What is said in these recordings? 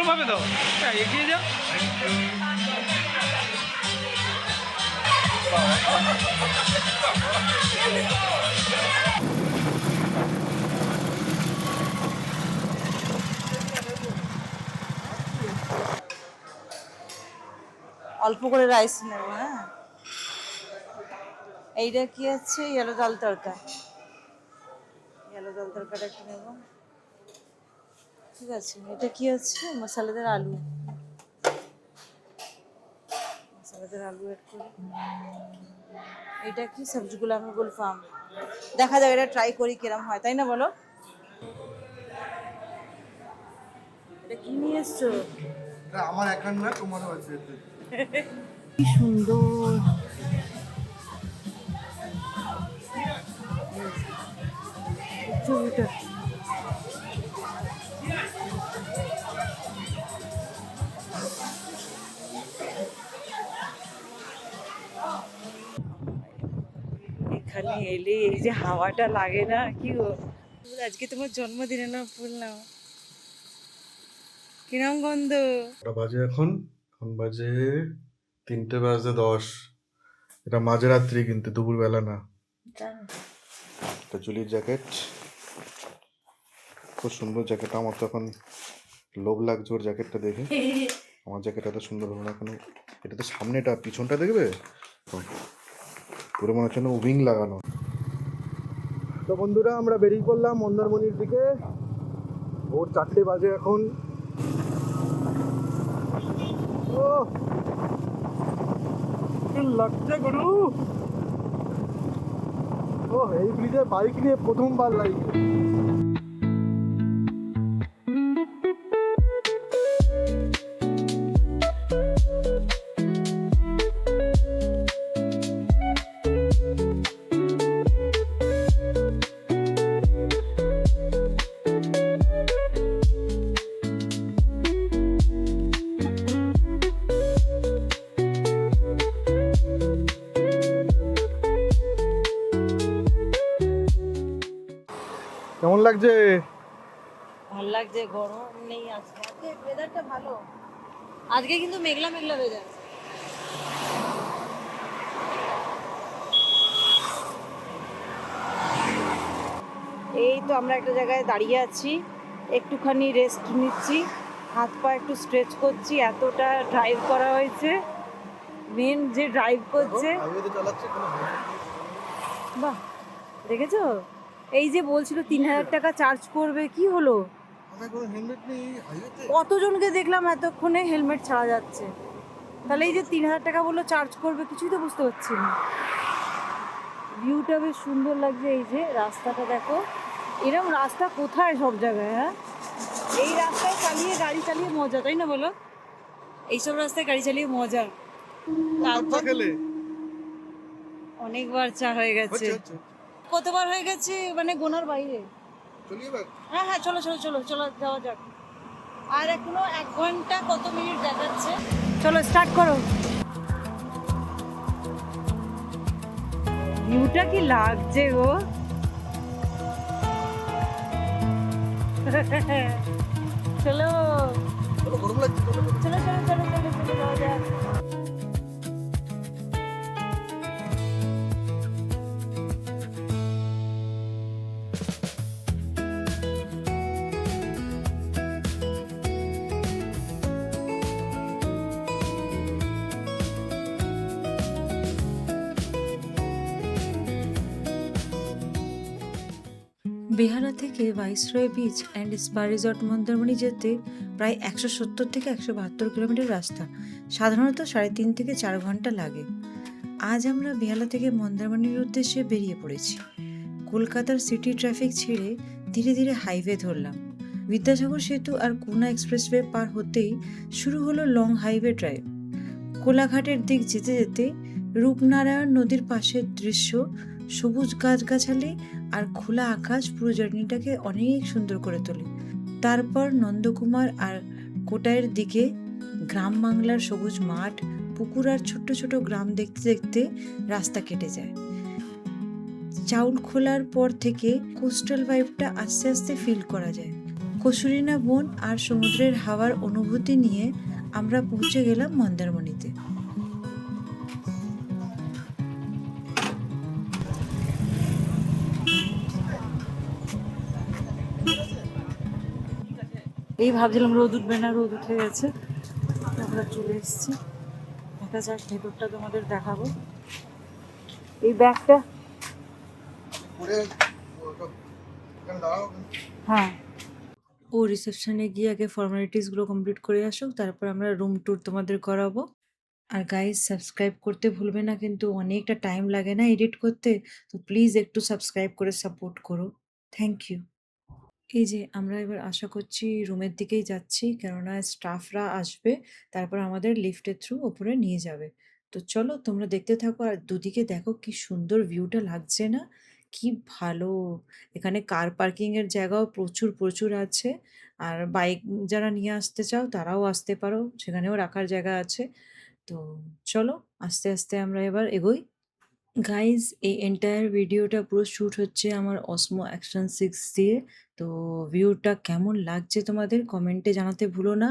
ভাবে দাও, এগিয়ে যাও। অল্প করে রাইস নেব। হ্যাঁ, এইটা কি আছে? ইয়েলো ডাল তরকা। ইয়েলো ডাল তরকাটা একটু নেব। ঠিক আছে, এটা কি আছে? মশলাদার আলু। মশলাদার আলু এড করি। এটা কি? সবজি গুলামের গুলফাম। দেখা যাক, এটা ট্রাই করি কিরম হয়, তাই না বলো? এটা কি নিয়ে এসছো? আমার একার না, তোমারও আছে। কি সুন্দর। ছবিটা এখানে এলে এই যে হাওয়াটা লাগে না, কি গো? আজকে তোমার জন্মদিনে না বললাম, কিরম গন্ধ। কটা বাজে এখন? এখন বাজে 3:10। এটা মাঝরাত্রি, কিন্তু দুপুরবেলা না। একটা জুলির জ্যাকেট, খুব সুন্দর জ্যাকেট। আমার তো এখন লোভ লাগছে ওর জ্যাকেটটা দেখে। আমার জ্যাকেট এত সুন্দর হলো না কেন? এটা তো সামনেটা, পিছনটা দেখবে পুরো মনে হচ্ছে না উইং লাগানো। তো বন্ধুরা, আমরা বেরিয়ে পড়লাম মন্দারমণির দিকে। ভোর 4টে বাজে এখন। ও কি লাগছে গুরু! ও, এই ব্রিজে বাইক নিয়ে প্রথমবার লাগছে। কেমন লাগছে? ভালো লাগছে, গরম নেই আজকে। আজকে ওয়েদারটা ভালো। আজকে কিন্তু মেঘলা মেঘলা ওয়েদার। এই তো আমরা একটা জায়গায় দাঁড়িয়ে আছি, একটুখানি রেস্ট নিচ্ছি, হাত পা একটু স্ট্রেচ করছি। এতটা ড্রাইভ করা হয়েছে, মেন যে ড্রাইভ করছে। বাহ, দেখেছো? এই যে বলছিল 3,000 টাকা চার্জ করবে, কি হলো? কতজনকে দেখলাম এতক্ষণে হেলমেট ছাড়া যাচ্ছে, তাহলে এই যে 3,000 টাকা বললো চার্জ করবে, কিছুই তো বুঝতে পারছি না। ভিউটা বেশ সুন্দর লাগছে। এই যে রাস্তাটা দেখো, এরকম রাস্তা কোথায় সব জায়গায়? হ্যাঁ, এই রাস্তায় গাড়ি চালিয়ে মজা, তাই না বলো? এইসব রাস্তায় গাড়ি চালিয়ে মজা। তারপর অনেকবার চা হয়ে গেছে। কতবার হয়ে গেছে মানে গোনার বাইরে। হ্যাঁ হ্যাঁ, চলো চলো চলো চলো, যাওয়া যাক। আর এখনো 1 ঘন্টা কত মিনিট দেখাচ্ছে। চলো স্টার্ট করো। ভিউটা কি লাগছে গো! চলো চলো চলো চলো চলো চলো, যাওয়া যাক। বেহালা থেকে viceroy beach and spa resort Mandarmani যেতে প্রায় 170 থেকে 172 কিলোমিটার রাস্তা। সাধারণত 3.5 থেকে 4 ঘন্টা লাগে। আজ আমরা বেহালা থেকে মন্দারমণির উদ্দেশ্যে বেরিয়ে পড়েছি। কলকাতার সিটি ট্রাফিক ছেড়ে ধীরে ধীরে হাইওয়ে ধরলাম। বিদ্যাসাগর সেতু আর কোনা এক্সপ্রেসওয়ে পার হতেই শুরু হলো লং হাইওয়ে ড্রাইভ। কোলাঘাটের দিক যেতে যেতে রূপনারায়ণ নদীর পাশের দৃশ্য, সবুজ গাছগাছালি আর খোলা আকাশ পুরো জার্নিটাকে অনেক সুন্দর করে তোলে। তারপর নন্দকুমার আর কোটায়ের দিকে গ্রাম বাংলার সবুজ মাঠ, পুকুর আর ছোট্ট ছোট গ্রাম দেখতে দেখতে রাস্তা কেটে যায়। চাউল খোলার পর থেকে কোস্টাল ভাইবটা আস্তে আস্তে ফিল করা যায়। কসুরিনা বন আর সমুদ্রের হাওয়ার অনুভূতি নিয়ে আমরা পৌঁছে গেলাম মন্দারমণিতে। এই ভাবছিলাম রোদ উঠবে না, রোদ উঠে গেছে, আমরা চলে এসেছি। দেখা যাক, ভেতরটা তোমাদের দেখাবো। এই ব্যাগটা, হ্যাঁ, ও রিসেপশনে গিয়ে আগে ফর্মালিটিসগুলো কমপ্লিট করে আসুক, তারপর আমরা রুম ট্যুর তোমাদের করাবো। আর গাইজ, সাবস্ক্রাইব করতে ভুলবে না, কিন্তু অনেকটা টাইম লাগে না এডিট করতে, তো প্লিজ একটু সাবস্ক্রাইব করে সাপোর্ট করো। Thank you. এই যে আমরা এবার আশা করছি রুমের দিকেই যাচ্ছি, কেননা স্টাফরা আসবে, তারপর আমাদের লিফটের থ্রু ওপরে নিয়ে যাবে। তো চলো তোমরা দেখতে থাকো, আর দুদিকে দেখো কি সুন্দর ভিউটা লাগছে না? কি ভালো! এখানে কার পার্কিং এর জায়গাও প্রচুর প্রচুর আছে। আর বাইক যারা নিয়ে আসতে চাও তারাও আসতে পারো, সেখানেও রাখার জায়গা আছে। তো চলো আস্তে আস্তে আমরা এবার এগোই। গাইজ, এই এন্টায়ার ভিডিওটা পুরো শ্যুট হচ্ছে আমার অসমো অ্যাকশন 6 দিয়ে। তো ভিউটা কেমন লাগছে তোমাদের কমেন্টে জানাতে ভুলো না।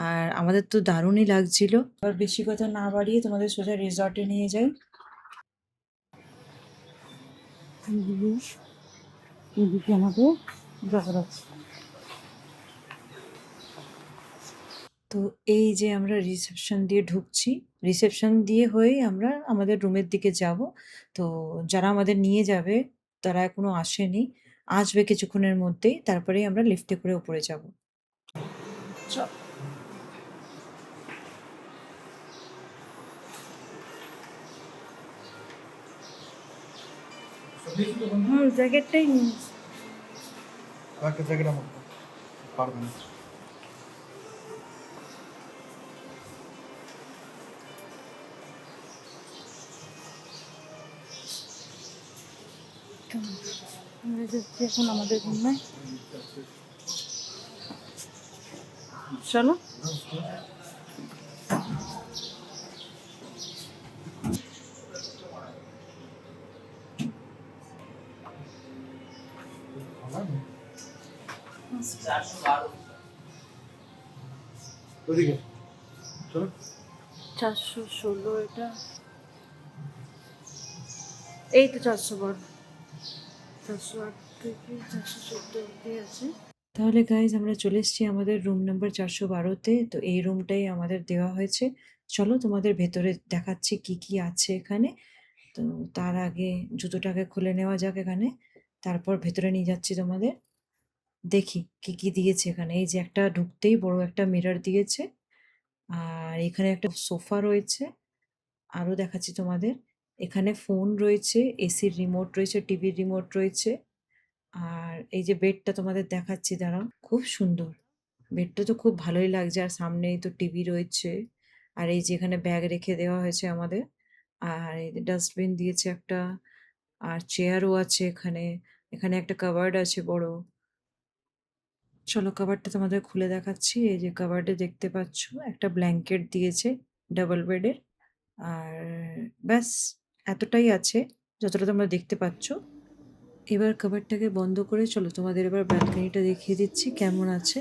আর আমাদের তো দারুণই লাগছিল। আর বেশি কথা না বাড়িয়ে তোমাদের সোজা রিসর্টে নিয়ে যাই। এদিকে আমাদের দেখা যাচ্ছে। তো এই যে আমরা রিসেপশন দিয়ে ঢুকছি, রিসেপশন দিয়ে হয়েই আমরা আমাদের রুমের দিকে যাব। তো যারা আমাদের নিয়ে যাবে তারা এখনো আসেনি, আসবে কিছুক্ষণের মধ্যেই, তারপরেই আমরা লিফটে করে উপরে যাব। চল। জ্যাকেটটাই নিয়ে একটা জ্যাকেট আমার পারবে না। আমরা যাচ্ছি এখন আমাদের রুমে। চলো। ওদিকে চলো। 416 এটা, এই তো 412, 408 থেকে 414 অব্দি আছে। তাহলে গাইজ, আমরা চলে এসেছি আমাদের রুম নাম্বার 412-তে। তো এই রুমটাই আমাদের দেওয়া হয়েছে। চলো তোমাদের ভেতরে দেখাচ্ছি কি কি আছে এখানে। তো তার আগে জুতোটাকে খুলে নেওয়া যাক এখানে, তারপর ভেতরে নিয়ে যাচ্ছি তোমাদের। দেখি কি কি দিয়েছে এখানে। এই যে একটা ঢুকতেই বড় একটা মিরর দিয়েছে, আর এখানে একটা সোফা রয়েছে। আরও দেখাচ্ছি তোমাদের, এখানে ফোন রয়েছে, এসির রিমোট রয়েছে, টিভির রিমোট রয়েছে। আর এই যে বেডটা তোমাদের দেখাচ্ছি, দাঁড়াও, খুব সুন্দর। বেডটা তো খুব ভালোই লাগছে, আর সামনেই তো টিভি রয়েছে। আর এই যে এখানে ব্যাগ রেখে দেওয়া হয়েছে আমাদের, আর এই ডাস্টবিন দিয়েছে একটা, আর চেয়ারও আছে এখানে। এখানে একটা কাবার্ড আছে বড়। চলো কাবার্ডটা তোমাদের খুলে দেখাচ্ছি। এই যে কাবার্ডে দেখতে পাচ্ছ একটা ব্ল্যাঙ্কেট দিয়েছে ডাবল বেডের। আর ব্যাস, এতটাই আছে যতটা তোমরা দেখতে পাচ্ছ। এবার কাবারটাকে বন্ধ করে চলো তোমাদের এবার ব্যালকনিটা দেখিয়ে দিচ্ছি কেমন আছে।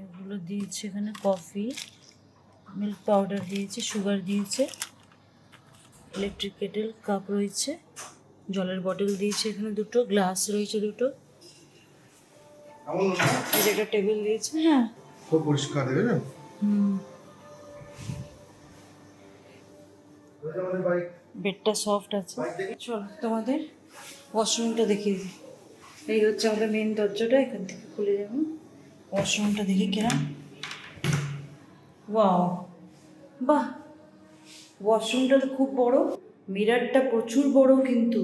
এগুলো দিয়েছে এখানে, কফি, মিল্ক পাউডার দিয়েছে, সুগার দিয়েছে, ইলেকট্রিক কেটেল, কাপ রয়েছে, জলের বটল দিয়েছে এখানে, দুটো গ্লাস রয়েছে, দুটো, এই যে একটা টেবিল দিয়েছে। হ্যাঁ, খুব পরিষ্কার দেখেছেন। বেডটা সফট আছে। চলো তোমাদের ওয়াশরুমটা দেখিয়ে দিই। এই হচ্ছে আমাদের মেন দরজাটা, এখান থেকে খুলে যাবো। ওয়াশরুমটা দেখি কিনা। ওয়াও, বাহ, ওয়াশরুমটা তো খুব বড়, মিরারটা প্রচুর বড় কিন্তু।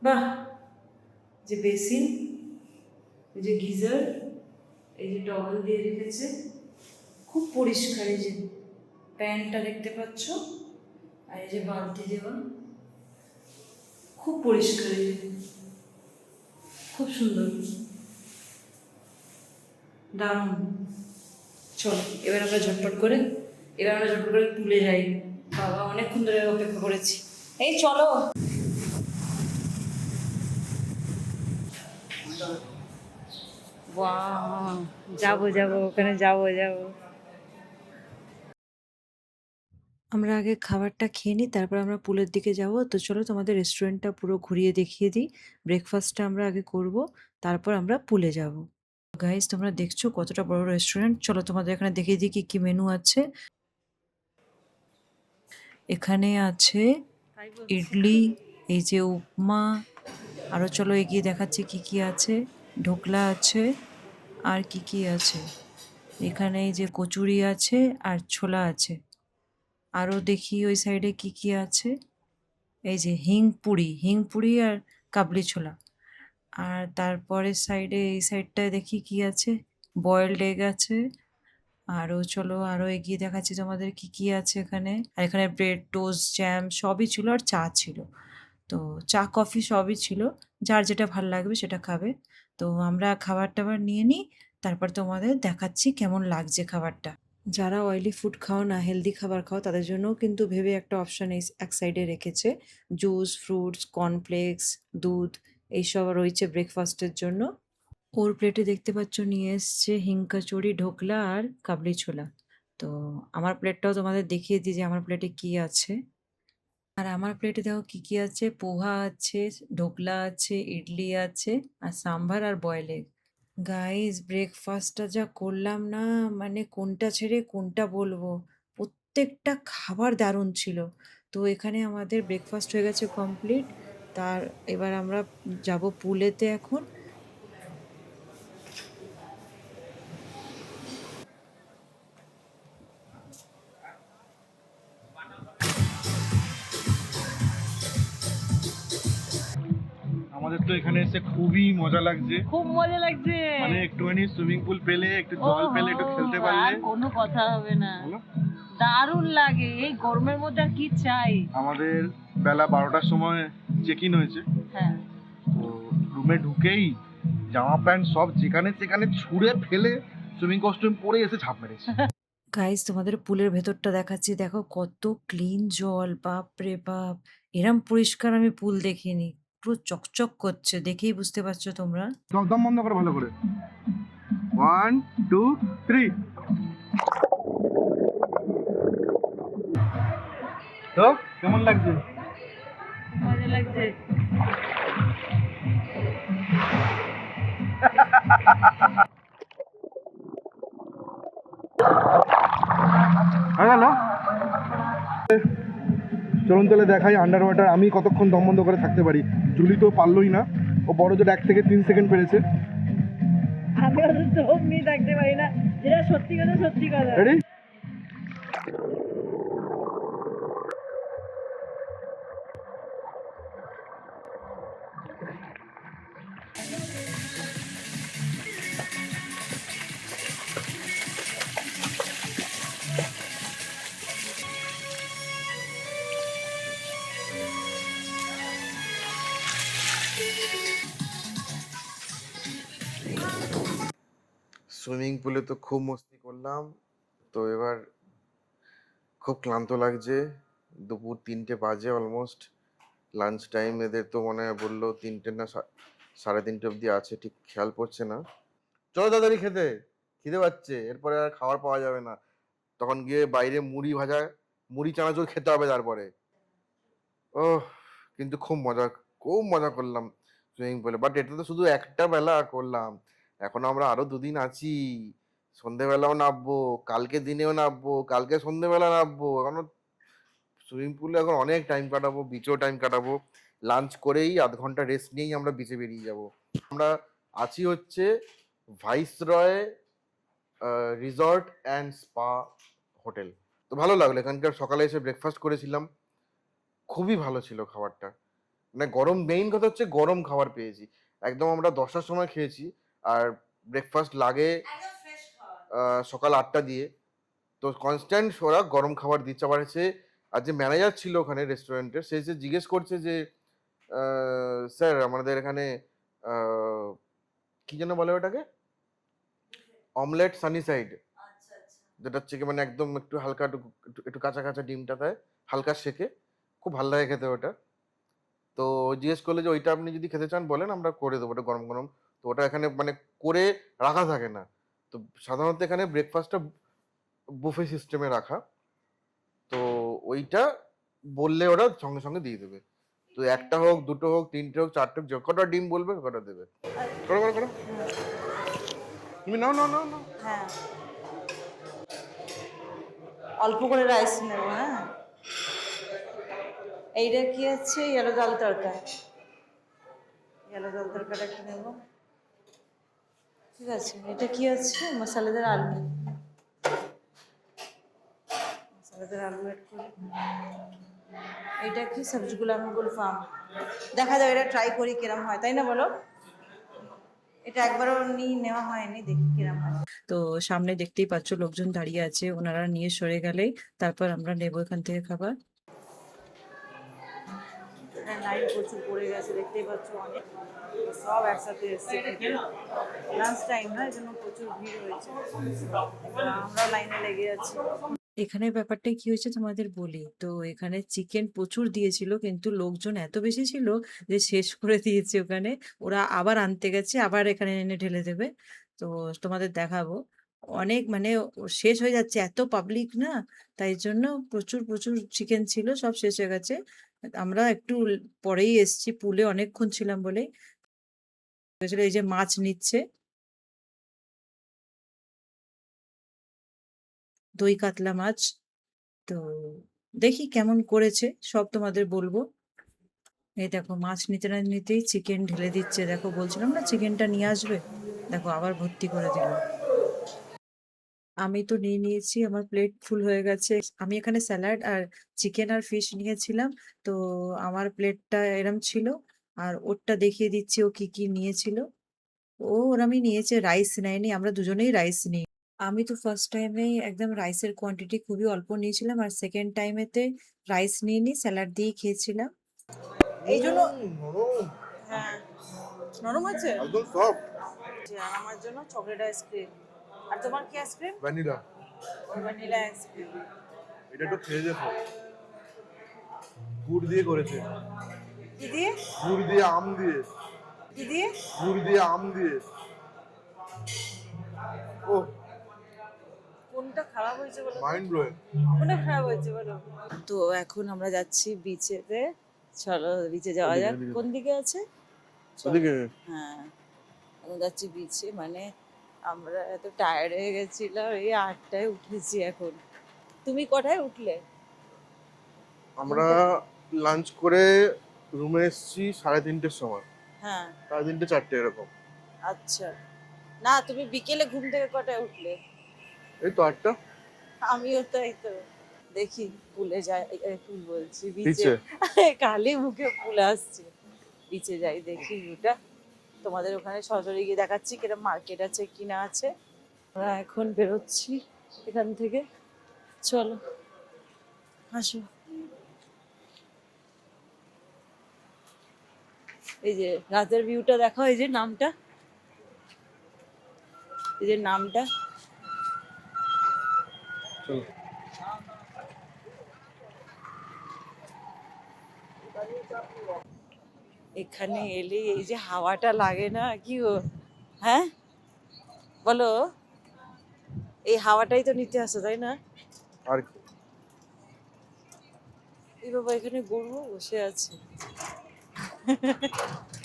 বাহ, যে বেসিন, এই যে গিজার, এই যে টওয়েল দিয়ে রেখেছে, খুব পরিষ্কার। এই যে প্যান্টটা দেখতে পাচ্ছ, আর এই যে বালতি দেওয়া, খুব পরিষ্কার, এই যে। খুব সুন্দর, দারুণ। চলো এবার আমরা ঝটপট করে তুলে যাই। বাবা অনেকক্ষণ ধরে অপেক্ষা করেছি। এই চলো। বাহ, যাবো ওখানে যাবো। আমরা আগে খাবারটা খেয়ে নিই, তারপর আমরা পুলের দিকে যাব। তো চলো তোমাদের রেস্টুরেন্টটা পুরো ঘুরিয়ে দেখিয়ে দিই। ব্রেকফাস্টটা আমরা আগে করব, তারপর আমরা পুলে যাব। গাইস তোমরা দেখছো কতটা বড় রেস্টুরেন্ট। চলো তোমাদের এখানে দেখিয়ে দিই কি কি মেনু আছে। এখানে আছে ইডলি, এই যে উপমা, আরও চলো এগিয়ে দেখাচ্ছি কি কি আছে। ঢোকলা আছে, আর কি কি আছে এখানে, এই যে কচুরি আছে আর ছোলা আছে। আরও দেখি ওই সাইডে কি কি আছে। এই যে হিংপুরি আর কাবলি ছোলা। আর তারপরের সাইডে, এই সাইডটায় দেখি কি আছে, বয়েলড এগ আছে। আরও এগিয়ে দেখাচ্ছি তোমাদের কি কি আছে এখানে। আর এখানে ব্রেড, টোস্ট, জ্যাম সবই ছিল, আর চা ছিল। তো চা কফি সবই ছিল, যার যেটা ভাল লাগবে সেটা খাবে। তো আমরা খাবার টাবার নিয়ে নিই, তারপর তোমাদের দেখাচ্ছি কেমন লাগছে খাবারটা। যারা অয়েলি ফুড খাও না, হেলদি খাবার খাও, তাদের জন্যও কিন্তু ভেবে একটা অপশান এই এক সাইডে রেখেছে। জুস, ফ্রুটস, কর্নফ্লেক্স, দুধ এইসব রয়েছে ব্রেকফাস্টের জন্য। ওর প্লেটে দেখতে পাচ্ছ নিয়ে এসছে হিং কচুরি, ঢোকলা আর কাবলি ছোলা। তো আমার প্লেটটাও তোমাদের দেখিয়ে দিই যে আমার প্লেটে কি আছে। আর আমার প্লেটে দেখো কি কি আছে, পোহা আছে, ঢোকলা আছে, ইডলি আছে, আর সাম্বার আর বয়েল এগ। গাইস ব্রেকফাস্টটা যা করলাম না, মানে কোনটা ছেড়ে কোনটা বলবো, প্রত্যেকটা খাবার দারুণ ছিল। তো এখানে আমাদের ব্রেকফাস্ট হয়ে গেছে কমপ্লিট। এবার আমরা যাব পুলেতে এখন। আমাদের তো এখানে এসে খুবই মজা লাগছে, খুব মজা লাগছে। মানে একটুখানি সুইমিং পুল পেলে, একটু জল পেলে, একটু খেলতে পারলে, আর কোনো কথা হবে না। বলো? দারুণ লাগে এই গরমের মধ্যে, আর কি চাই। আমাদের বেলা 12টার সময় চেক ইন হয়েছে। হ্যাঁ, তো রুমে ঢুকেই জামা প্যান্ট সব যেখানে সেখানে ছুঁড়ে ফেলে সুইমিং কস্টিউম পরে এসে ঝাঁপ মেরেছে। গাইস তোমাদের পুলের ভেতরটা দেখাচ্ছি, দেখো কত ক্লিন জল, বাপ রে বাপ, এরম পরিষ্কার আমি পুল দেখিনি। পুরো চকচক করছে, দেখেই বুঝতে পারছো তোমরা। দম বন্ধ করে ভালো করে, 1 2 3। তো কেমন লাগছে? মজা লাগছে। হয়ে গেল। চলুন তাহলে দেখাই আন্ডার ওয়াটার আমি কতক্ষণ দম বন্ধ করে থাকতে পারি। জুলি তো পারলোই না, ও বড় জোর 1 থেকে 3 সেকেন্ড পেরেছে। আমি অত দম নিয়ে থাকতে পারি না, যেটা সত্যি কথা। রেডি? সুইমিং পুলে তো খুব মস্তি করলাম। তো এবার খুব ক্লান্ত লাগছে, দুপুর 3টে বাজে অলমোস্ট, লাঞ্চ টাইম। এদের তো মনে হয় বললো 3টে না 3:30 অবধি আছে, ঠিক খেয়াল পড়ছে না। চলো তাড়াতাড়ি খেতে, খিদে পাচ্ছে, এরপরে আর খাবার পাওয়া যাবে না। তখন গিয়ে বাইরে মুড়ি ভাজা, মুড়ি চানাচুর খেতে হবে তারপরে। ওহ, কিন্তু খুব মজা করলাম সুইমিং পুলে। বাট এটা তো শুধু একটা বেলা করলাম, এখন আমরা আরো 2 দিন আছি। সন্ধেবেলাও নামবো, কালকে দিনেও নামবো, কালকে সন্ধেবেলা নামবো। এখনো সুইমিং পুলে এখন অনেক টাইম কাটাবো, বিচেও টাইম কাটাবো। লাঞ্চ করেই আধ ঘন্টা রেস্ট নিয়েই আমরা বিচে বেরিয়ে যাব। আমরা আছি হচ্ছে viceroy resort and spa hotel. তো ভালো লাগলো এখানকার। সকালে এসে ব্রেকফাস্ট করেছিলাম, খুবই ভালো ছিল খাবারটা। মানে গরম, মেইন কথা হচ্ছে গরম খাবার পেয়েছি। একদম আমরা 10টার সময় খেয়েছি, আর ব্রেকফাস্ট লাগে সকাল 8টা দিয়ে। তো কনস্ট্যান্ট ওরা গরম খাবার দিচ্ছে। আবার হচ্ছে আর যে ম্যানেজার ছিল ওখানে রেস্টুরেন্টের, সে এসে জিজ্ঞেস করছে যে স্যার আমাদের এখানে আহ, কি যেন বলে ওটাকে, অমলেট সানি সাইড, যেটা হচ্ছে কি মানে একদম একটু হালকা একটু একটু একটু কাঁচা কাঁচা ডিমটা দেয় হালকা সেকে, খুব ভালো লাগে খেতে ওটা। তো জিজ্ঞেস করলে যে ওইটা আপনি যদি খেতে চান বলেন, আমরা করে দেবো, ওটা গরম গরম। তো ওটা এখানে মানে করে রাখা থাকে না। তো সাধারণত এখানে ব্রেকফাস্টটা বুফে সিস্টেমে রাখা। তো ওইটা বললে ওরা সঙ্গে সঙ্গে দিয়ে দেবে। তো একটা হোক, দুটো হোক, তিনটে হোক, চারটে হোক, যে কটা ডিম বলবে কটা দেবে। করো করো করো, তুমি নাও নাও নাও নাও। হ্যাঁ, অল্প করে রাইস নেব। হ্যাঁ, এইটা কি আছে? ইয়েলো ডাল তরকা। ইয়েলো ডাল তরকাটা একটু নেব। ঠিক আছে, এটা কি আছে? মশলাদার আলু। মশলাদার আলু অ্যাড করি। এটা কি? সবজি গুলাম গুলফাম। দেখা যাক, এটা ট্রাই করি কিরম হয়, তাই না বলো? এটা একবারও নেওয়া হয়নি, দেখি কিরম হয়। তো সামনে দেখতেই পাচ্ছ লোকজন দাঁড়িয়ে আছে, ওনারা নিয়ে সরে গেলেই তারপর আমরা নেবো এখান থেকে খাবার। লাইন প্রচুর পড়ে গেছে, দেখতেই পাচ্ছ, অনেক সব একসাথে এসছে। লাঞ্চ টাইম না, এই জন্য প্রচুর ভিড় হয়েছে। আমরা লাইনে লেগে আছি। এখানে ব্যাপারটা কি হয়েছে তোমাদের বলি। তো এখানে চিকেন প্রচুর দিয়েছিল, কিন্তু লোকজন এত বেশি ছিল যে শেষ করে দিয়েছে ওখানে। ওরা আবার আনতে গেছে, আবার এখানে এনে ঢেলে দেবে। তো তোমাদের দেখাবো। অনেক মানে শেষ হয়ে যাচ্ছে, এত পাবলিক না, তাই জন্য প্রচুর প্রচুর চিকেন ছিল, সব শেষ হয়ে গেছে। আমরা একটু পরেই এসছি, পুলে অনেকক্ষণ ছিলাম বলে। এই যে মাছ নিচ্ছে, দই কাতলা মাছ। তো দেখি কেমন করেছে, সব তোমাদের বলবো। এই দেখো মাছ নিতে না নিতেই চিকেন ঢেলে দিচ্ছে, দেখো বলছিলাম না চিকেনটা নিয়ে আসবে, দেখো আবার ভর্তি করে দিল। আমি তো নিয়ে নিয়েছি, আমার প্লেট ফুল হয়ে গেছে। আমি এখানে স্যালাড আর চিকেন আর ফিশ নিয়েছিলাম। তো আমার প্লেটটা এরম ছিল, আর ওরটা দেখিয়ে দিচ্ছি ও কি কি নিয়েছিল। ওর আমি নিয়েছে, রাইস নেয়নি, আমরা দুজনেই রাইস নিই। আমি তো ফার্স্ট টাইমে একদম রাইসের কোয়ান্টিটি খুবই অল্প নিয়েছিলাম, আর সেকেন্ড টাইমেতে রাইস নিয়ে নিই, স্যালাড দিয়েই খেয়েছিলাম। এই জন্য নরম, হ্যাঁ, নরম আছে। একদম সফট। আর আমার জন্য চকলেট আইসক্রিম। আর তোমার কি আইসক্রিম? ভ্যানিলা। Vanilla ice cream. এটা একটু খেয়ে দেখো, গুড় দিয়ে করেছে। কি দিয়ে? গুড় দিয়ে, আম দিয়ে। কি দিয়ে? গুড় দিয়ে, আম দিয়ে। ও, কোনটা খারাপ হয়েছে বলো? Mind blowing. কোনটা খারাপ হয়েছে বলো? তো এখন আমরা যাচ্ছি বিচেতে। চলো বিচে যাওয়া যাক। কোন দিকে আছে? চলো। ওদিকে হ্যাঁ, এখন যাচ্ছি বিচে। মানে আমরা এত টায়ার্ড হয়ে গেছিলাম, এই 8টায় উঠেছি এখন। তুমি কটায় উঠলে? আমরা লাঞ্চ করে রুমে এসেছি 3:30-র সময়, হ্যাঁ, 3:30 4টে এরকম। আচ্ছা। না, তুমি বিকেলে ঘুম থেকে কটায় উঠলে? এই তো 8টা। আমিও তাই তো। দেখি পুলে যাই, পুল বলছি, বিচে। বিচে কালি মুখে পুল আসছে। বিচে যাই, দেখি ভিউটা। তোমাদের ওখানে সরাসরি গিয়ে দেখাচ্ছি কিরকম মার্কেট আছে কি না আছে। আমরা এখন বেরোচ্ছি এখান থেকে। চলো আসো। এই যে রাতের ভিউটা দেখো, এই যে নামটা, এই যে নামটা। চলো। এখানে এলে এই যে হাওয়াটা লাগে না, কি গো? হ্যাঁ বলো, এই হাওয়াটাই তো নিতে আসো, তাই না? আর কি? এই বাবা, এখানে গরু বসে আছে।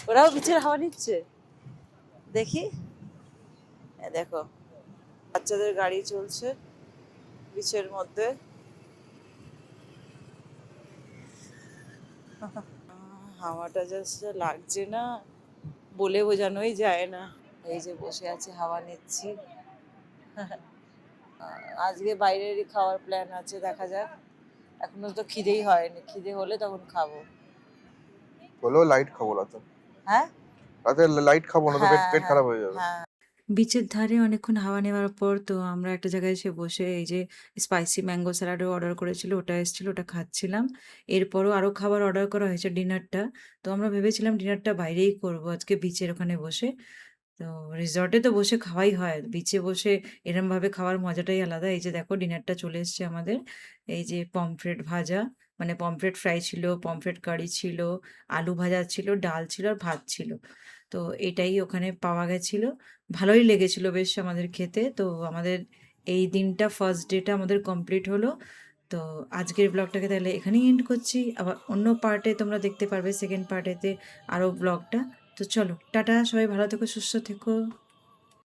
ওরাও বিচের হাওয়া নিচ্ছে, দেখি। দেখো বাচ্চাদের গাড়ি চলছে বিচের মধ্যে। হাওয়াটা জাস্ট লাগছে না, বলে বোঝানোই যায় না। এই যে বসে আছে, হাওয়া নিচ্ছি। আজকে বাইরেরই খাওয়ার প্ল্যান আছে, দেখা যাক। এখনো তো খিদেই হয়নি, খিদে হলে তখন খাবো। বলো লাইট খাবো রাতে। হ্যাঁ রাতে লাইট খাবো না তো পেট হ্যাঁ পেট হ্যাঁ খারাপ হয়ে যাবে। হ্যাঁ। বিচের ধারে অনেকক্ষণ হাওয়া নেওয়ার পর তো আমরা একটা জায়গায় এসে বসে এই যে স্পাইসি ম্যাঙ্গো স্যালাডও অর্ডার করেছিল, ওটা এসেছিল, ওটা খাচ্ছিলাম। এরপরও আরও খাবার অর্ডার করা হয়েছে ডিনারটা। তো আমরা ভেবেছিলাম ডিনারটা বাইরেই করবো আজকে বিচের ওখানে বসে। তো রিসর্টে তো বসে খাওয়াই হয়। বিচে বসে এরমভাবে খাওয়ার মজাটাই আলাদা। এই যে দেখো ডিনারটা চলে এসছে আমাদের। এই যে পমফ্রেট ভাজা, মানে পমফ্রেট ফ্রাই ছিল, পমফ্রেট কারি ছিল, আলু ভাজা ছিল, ডাল ছিল আর ভাত ছিল। তো এটাই ওখানে পাওয়া গেছিল। ভালোই লেগেছিল বেশ আমাদের খেতে। তো আমাদের এই দিনটা ফার্স্ট ডেটা আমাদের কমপ্লিট হলো। তো আজকের ব্লগটাকে তাহলে এখানেই এন্ড করছি। আবার অন্য পার্টে তোমরা দেখতে পারবে সেকেন্ড পার্টেতে আরও ব্লগটা। তো চলো টাটা, সবাই ভালো থেকো, সুস্থ থেকো।